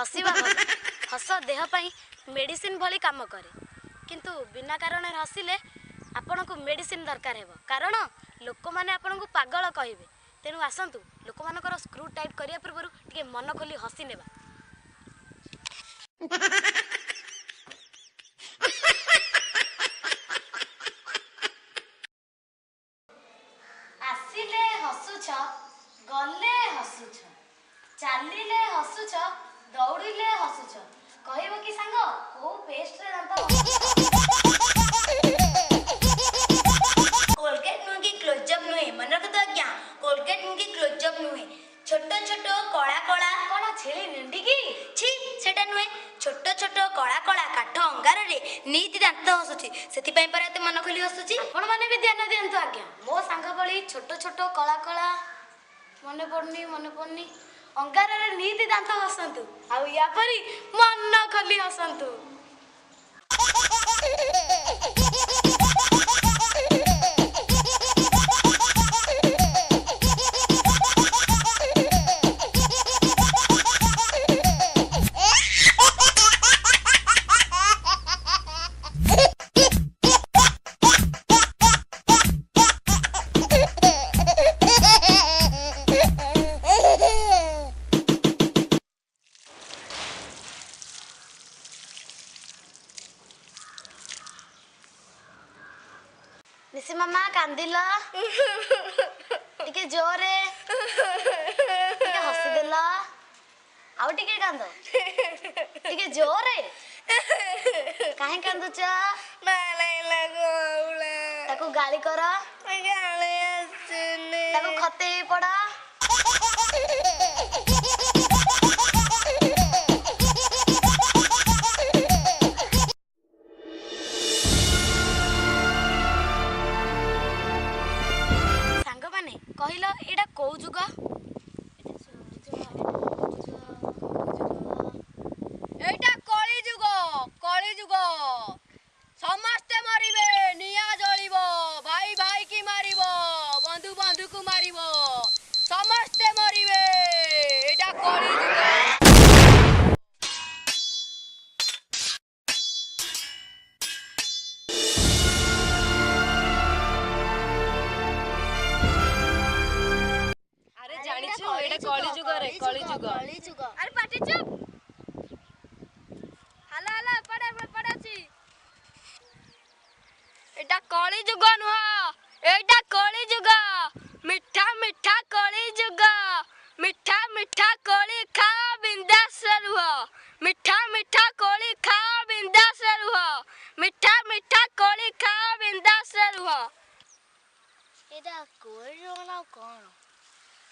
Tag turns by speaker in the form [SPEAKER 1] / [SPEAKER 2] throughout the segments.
[SPEAKER 1] हसवा भल हस देह पाई मेडिसिन भली काम करे किंतु बिना कारण हसिले आपण को मेडिसिन दरकार हेबो कारण लोक माने आपण को पागल कहबे तेनु आसंतु लोक मानकर स्क्रू टाइट करिया पूर्व टिके मन खोली हसी नेबा। आसिले हसुछ गले हसुछ चालिले हसुछ दौड़िले हसुछ कहबो कि सांग को पेस्ट रे दांत
[SPEAKER 2] कोलगेट नुहे कि क्लोजअप नुहे मन रख तो आज्ञा कोलगेट नुहे कि क्लोजअप नुहे छोट छोट कला कला
[SPEAKER 1] कोन छेली निंडी की
[SPEAKER 2] छी सेटा नुहे छोट छोट कला कला काठ अंगार रे नीति दांत हसुची सेति पई पर एते मन खोली हसुची
[SPEAKER 1] आपण माने भी ध्यान दियंतु आज्ञा मो सांग बळी छोट छोट कला कला मने पड़नी अंगार रे नीति दांत हसंतु आउ या परी मन खोली हसंतु। निसी मामा कांदिल टिके जोरे टिके हसी देला आउ टिके कांद टिके जोरे काहे कांदुच ताको गाली कर ताको खते पड़ा कहल एटा कौ जुग
[SPEAKER 3] एटा कली जुग समस्ते मरिबे निया जलिबो भाई भाई की मारिबो बंधु बंधु को मारिबो समस्ते मरिबे एटा कली जुग।
[SPEAKER 1] कली जुग
[SPEAKER 3] अरे पाटी चुप हला पड़ाची एटा कली जुग नुह एटा कली जुग मिठा मिठा कली जुग मिठा मिठा कली खा बिंदास रुह मिठा मिठा कली खा बिंदास रुह मिठा मिठा कली खा बिंदास रुह
[SPEAKER 1] एटा कली जुग ना कोन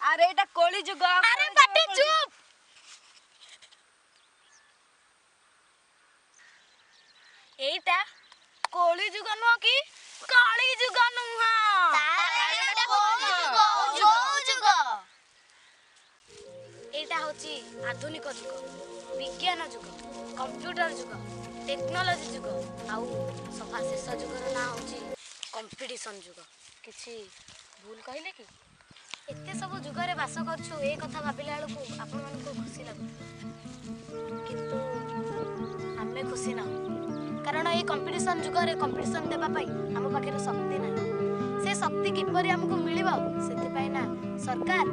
[SPEAKER 3] अरे एटा कली जुग
[SPEAKER 1] अरे पाटी चुप एटा कली जुग नुह कि काली जुग नुह एटा होची आधुनिक जुग विज्ञान जुग कंप्यूटर जुग टेक्नोलॉजी जुग आउ सफा शेष जुगर ना होची कंपटीशन जुग किछि भूल कहले कि एते सब जुगरे बास करछु ए कथा भाबिला बेलकु आपण मानको खुशी लागु किंतु आमे खुशी ना कारण ए कंपटीशन जुगरे कंपटीशन देबा पई हम पाखे शक्ति ना से शक्ति किपरि हमको मिलिबो सेति पई ना सरकार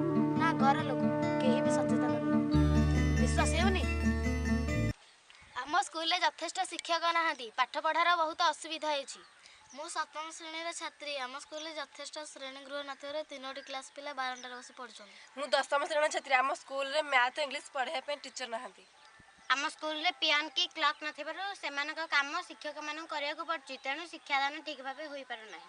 [SPEAKER 1] ना घर लोक केही भी सचेतन विश्वास हेउनी हम स्कूल रे यथेष्ट शिक्षक नाहांती पाठ पढ़ार बहुत असुविधा हेछि मो सप्तम श्रेणी छात्री आम स्कूल यथेष्ट श्रेणी गृह नथिबार 3टी क्लास पिला 12 बसी पढ़ुछन
[SPEAKER 3] मु 10म श्रेणी छात्री आम स्कूल रे मैथ इंग्लिश पढ़ाई पे टीचर नाहांती
[SPEAKER 1] आम स्कूल रे पियान की क्लॉक नथिबार सेमानक काम शिक्षक मान करिया को पड़छि तेनु शिक्षादान ठीक भाबे होई पारु नाही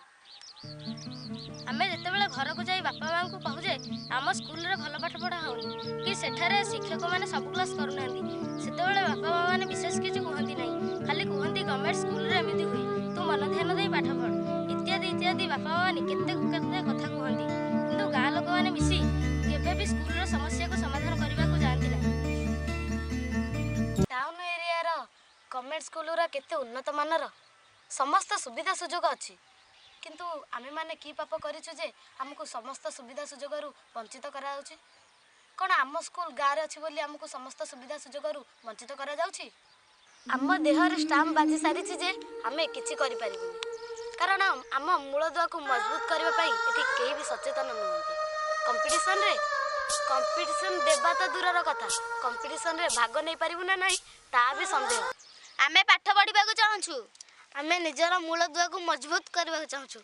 [SPEAKER 1] आमे जेतेबेले घर को जाई बापा मां को कहू जे आम स्कूल रे भल पाठ पढ़ा होनी कि सेठारे शिक्षक माने सब क्लास करू नांदी सेतेबेले बापा मां माने विशेष किछ कहंती नाही खाली कहंती गवर्नमेंट स्कूल रे एमिति होई तू मन ध्यान दे पाठ पढ़ इत्यादि इत्यादि बापा माने केते केते कथा कहंती किंतु गाँ लोक माने मिसी केबे भी स्कूल रो समस्या को समाधान करबा को जानती ना टाउन एरिया रो गवर्नमेंट स्कूल रा केते उन्नत मानर समस्त सुविधा सुजोग अछि किंतु आमे माने की पाप करिछु जे हमको समस्त सुविधा सुजोग रु वंचित करा होछि କ'ଣ ଆମ ସ୍କୁଲ ଗାଁରେ ଅଛି ବୋଲି ଆମକୁ ସମସ୍ତ ସୁବିଧା ସୁଯୋଗରୁ ବଞ୍ଚିତ କରାଯାଉଛି? ଆମ ଦେହରେ ଷ୍ଟାମ୍ପ ବାଜି ସାରିଛି ଯେ ଆମେ କିଛି କରିପାରିବୁନି, କାରଣ ଆମ ମୂଳଦୁଆକୁ ମଜବୁତ କରିବା ପାଇଁ ଏଠି କେହି ବି ସଚେତନ ନୁହନ୍ତି। କମ୍ପିଟିସନ ଦେବା ତ ଦୂରର କଥା, କମ୍ପିଟିସନରେ ଭାଗ ନେଇପାରିବୁ ନା ନାହିଁ ତାହା ବି ସନ୍ଦେହ।
[SPEAKER 2] ଆମେ ପାଠ ପଢ଼ିବାକୁ ଚାହୁଁଛୁ,
[SPEAKER 1] ଆମେ ନିଜର ମୂଳଦୁଆକୁ ମଜବୁତ କରିବାକୁ ଚାହୁଁଛୁ,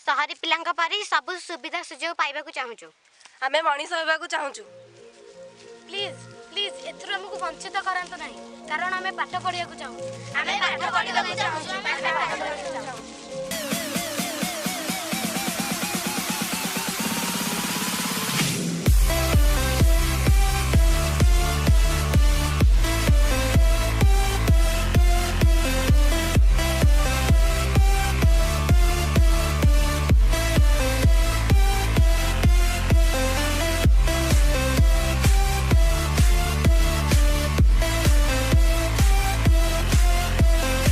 [SPEAKER 2] ସହରୀ ପିଲାଙ୍କ ପରି ସବୁ ସୁବିଧା ସୁଯୋଗ ପାଇବାକୁ ଚାହୁଁଛୁ,
[SPEAKER 3] ଆମେ ମଣିଷ ହେବାକୁ ଚାହୁଁଛୁ।
[SPEAKER 1] ପ୍ଲିଜ୍ ପ୍ଲିଜ୍ ଏଥିରୁ ଆମକୁ ବଞ୍ଚିତ କରାନ୍ତୁ ନାହିଁ, କାରଣ ଆମେ ପାଠ ପଢ଼ିବାକୁ ଚାହୁଁଛୁ।
[SPEAKER 2] ଆମେ ପାଠ ପଢ଼ିବାକୁ ଚାହୁଁଛୁ।